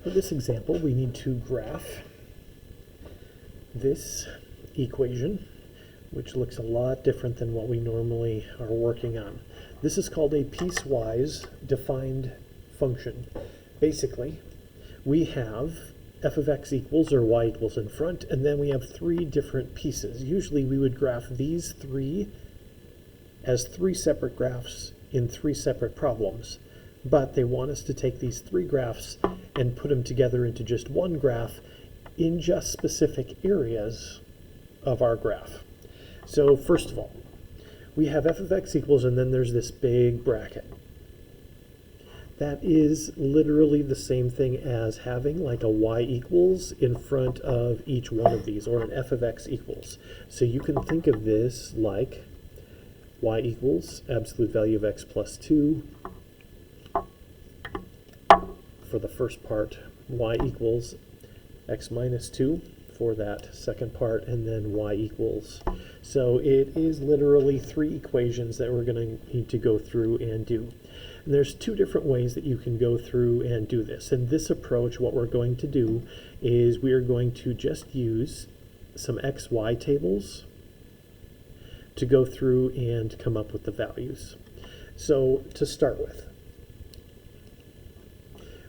For this example, we need to graph this equation, which looks a lot different than what we normally are working on. This is called a piecewise defined function. Basically, we have f of x equals or y equals in front, and then we have three different pieces. Usually we would graph these three as three separate graphs in three separate problems, but they want us to take these three graphs and put them together into just one graph in just specific areas of our graph. So first of all, we have f of x equals, and then there's this big bracket. That is literally the same thing as having like a y equals in front of each one of these, or an f of x equals. So you can think of this like y equals absolute value of x plus 2 for the first part, y equals x minus 2 for that second part, and then y equals. So it is literally three equations that we're going to need to go through and do. And there's two different ways that you can go through and do this. In this approach, what we're going to do is we are going to just use some XY tables to go through and come up with the values. So to start with,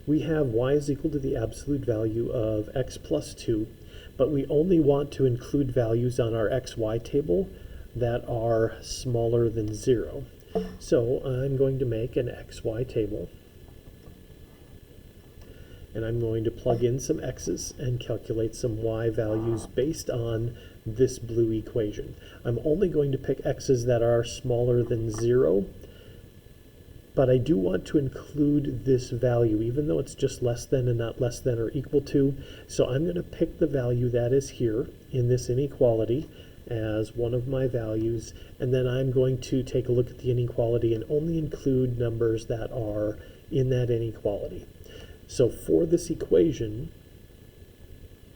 we have y is equal to the absolute value of x plus 2, but we only want to include values on our XY table that are smaller than 0. So I'm going to make an XY table, and I'm going to plug in some x's and calculate some y values based on this blue equation. I'm only going to pick x's that are smaller than 0, but I do want to include this value, even though it's just less than and not less than or equal to. So I'm going to pick the value that is here in this inequality as one of my values, and then I'm going to take a look at the inequality and only include numbers that are in that inequality. So for this equation,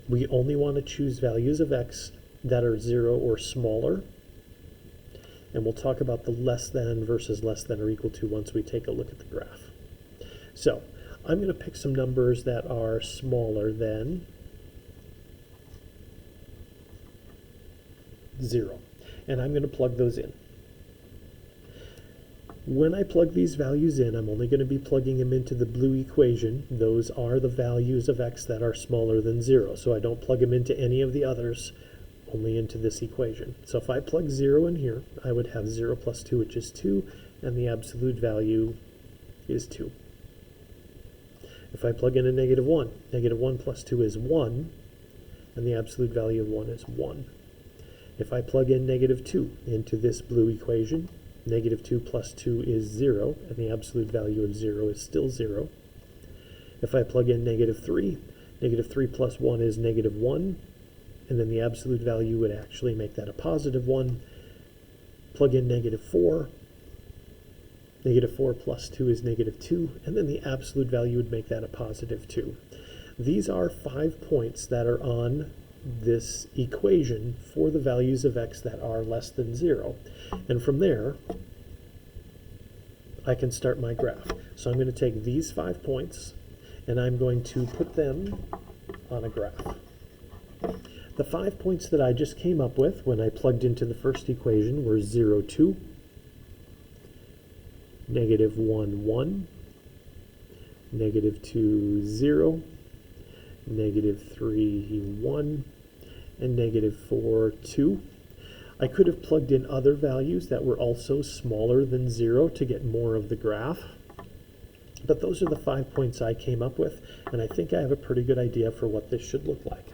we only want to choose values of x that are 0 or smaller, and we'll talk about the less than versus less than or equal to once we take a look at the graph. So I'm going to pick some numbers that are smaller than 0, and I'm going to plug those in. When I plug these values in, I'm only going to be plugging them into the blue equation. Those are the values of x that are smaller than 0, so I don't plug them into any of the others, only into this equation. So if I plug 0 in here, I would have 0 plus 2, which is 2, and the absolute value is 2. If I plug in a negative 1 plus 2 is 1, and the absolute value of 1 is 1. If I plug in negative 2 into this blue equation, negative 2 plus 2 is 0, and the absolute value of 0 is still 0. If I plug in negative 3 plus 1 is negative 1, and then the absolute value would actually make that a positive 1. Plug in negative 4 plus 2 is negative 2, and then the absolute value would make that a positive 2. These are 5 points that are on this equation for the values of x that are less than 0. And from there, I can start my graph. So I'm going to take these 5 points, and I'm going to put them on a graph. The 5 points that I just came up with when I plugged into the first equation were 0, 2, negative 1, 1, negative 2, 0, negative 3, 1, and negative 4, 2. I could have plugged in other values that were also smaller than 0 to get more of the graph, but those are the 5 points I came up with, and I think I have a pretty good idea for what this should look like.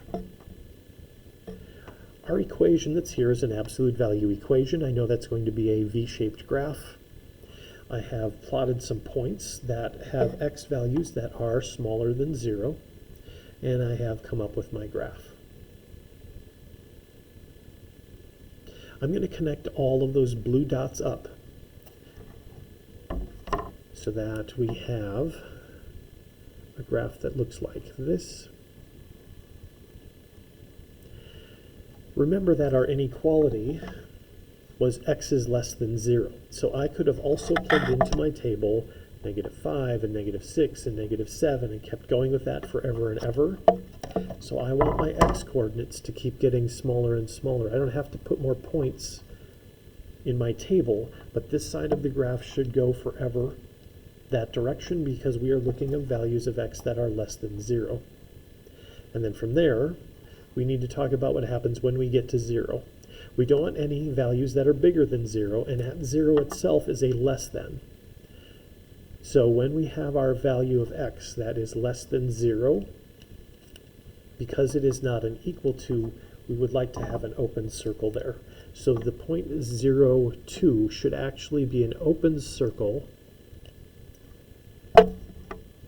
Our equation that's here is an absolute value equation. I know that's going to be a V-shaped graph. I have plotted some points that have x values that are smaller than 0, and I have come up with my graph. I'm going to connect all of those blue dots up so that we have a graph that looks like this. Remember that our inequality was x is less than 0. So I could have also plugged into my table -5 and -6 and -7, and kept going with that forever and ever. So I want my x coordinates to keep getting smaller and smaller. I don't have to put more points in my table, but this side of the graph should go forever that direction because we are looking at values of x that are less than 0. And then from there, we need to talk about what happens when we get to 0. We don't want any values that are bigger than 0, and at 0 itself is a less than. So when we have our value of x that is less than 0, because it is not an equal to, we would like to have an open circle there. So the point 0, 2 should actually be an open circle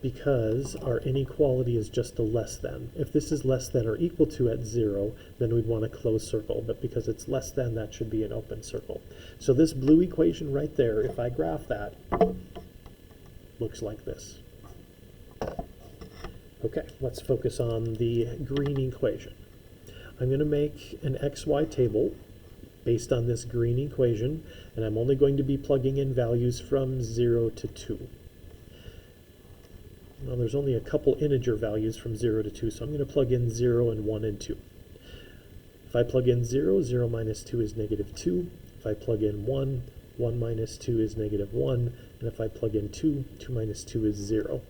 because our inequality is just a less than. If this is less than or equal to at 0, then we'd want a closed circle, but because it's less than, that should be an open circle. So this blue equation right there, if I graph that, looks like this. Okay, let's focus on the green equation. I'm going to make an XY table based on this green equation, and I'm only going to be plugging in values from 0 to 2. Well, there's only a couple integer values from 0 to 2, so I'm going to plug in 0 and 1 and 2. If I plug in 0, 0 minus 2 is -2. If I plug in 1, 1 minus 2 is -1. And if I plug in 2, 2 minus 2 is 0.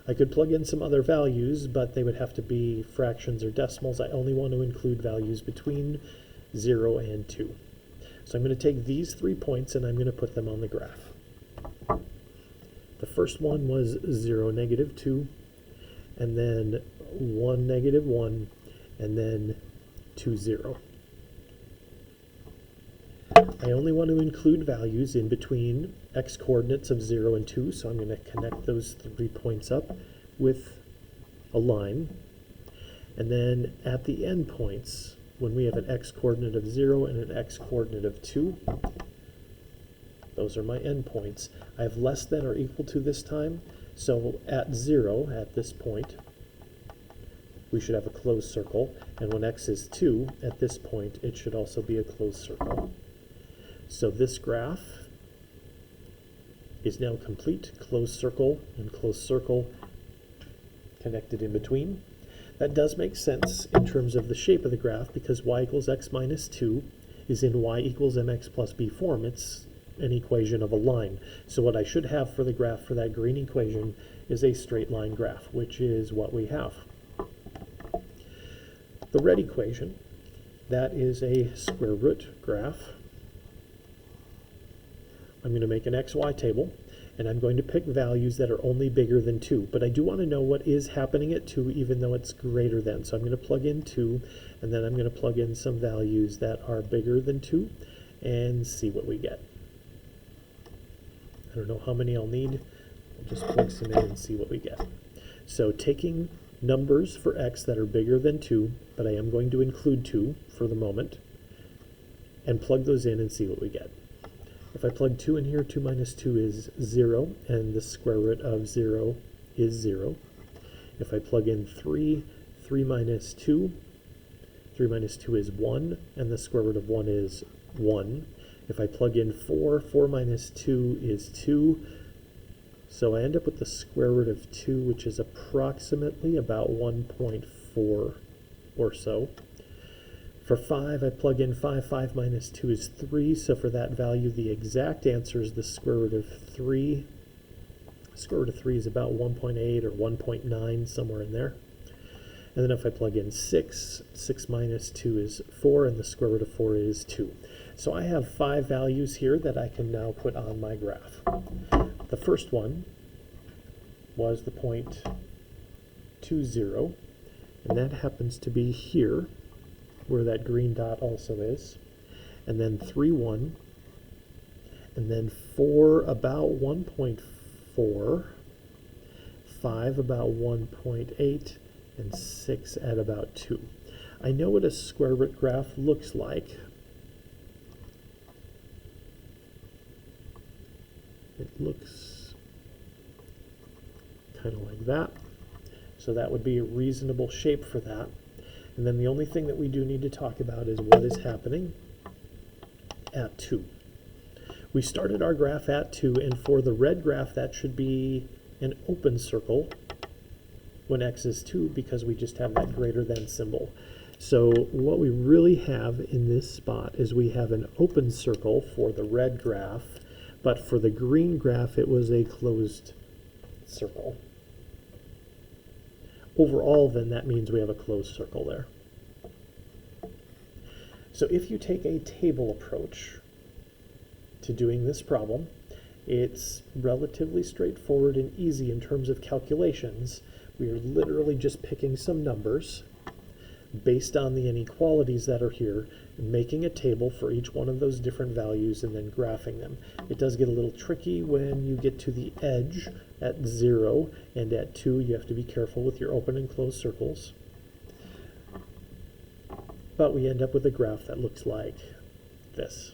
I could plug in some other values, but they would have to be fractions or decimals. I only want to include values between 0 and 2. So I'm going to take these 3 points and I'm going to put them on the graph. The first one was 0, -2, and then 1, -1, and then 2, 0. I only want to include values in between x coordinates of 0 and 2, so I'm going to connect those 3 points up with a line. And then at the end points, when we have an x coordinate of 0 and an x coordinate of 2, those are my endpoints. I have less than or equal to this time, so at 0, at this point, we should have a closed circle, and when x is 2, at this point, it should also be a closed circle. So this graph is now complete, closed circle and closed circle connected in between. That does make sense in terms of the shape of the graph because y equals x minus 2 is in y equals mx plus b form. It's an equation of a line. So what I should have for the graph for that green equation is a straight line graph, which is what we have. The red equation, that is a square root graph. I'm going to make an XY table, and I'm going to pick values that are only bigger than 2. But I do want to know what is happening at 2, even though it's greater than. So I'm going to plug in 2, and then I'm going to plug in some values that are bigger than 2, and see what we get. I don't know how many I'll need. I'll just plug some in and see what we get. So taking numbers for x that are bigger than 2, but I am going to include 2 for the moment, and plug those in and see what we get. If I plug 2 in here, 2 minus 2 is 0, and the square root of 0 is 0. If I plug in 3, 3 minus 2 is 1, and the square root of 1 is 1. If I plug in 4, 4 minus 2 is 2. So I end up with the square root of 2, which is approximately about 1.4 or so. For 5, I plug in 5. 5 minus 2 is 3. So for that value, the exact answer is the square root of 3. Square root of 3 is about 1.8 or 1.9, somewhere in there. And then if I plug in 6, 6 minus 2 is 4, and the square root of 4 is 2. So I have 5 values here that I can now put on my graph. The first one was the point 2, 0, and that happens to be here, where that green dot also is. And then 3, 1, and then 4 about 1.4, 5 about 1.8, and 6 at about 2. I know what a square root graph looks like. It looks kind of like that. So that would be a reasonable shape for that. And then the only thing that we do need to talk about is what is happening at 2. We started our graph at 2, and for the red graph, that should be an open circle when x is 2, because we just have that greater than symbol. So what we really have in this spot is we have an open circle for the red graph, but for the green graph, it was a closed circle. Overall, then, that means we have a closed circle there. So if you take a table approach to doing this problem, it's relatively straightforward and easy in terms of calculations. We are literally just picking some numbers based on the inequalities that are here, making a table for each one of those different values and then graphing them. It does get a little tricky when you get to the edge at 0 and at 2. You have to be careful with your open and closed circles. But we end up with a graph that looks like this.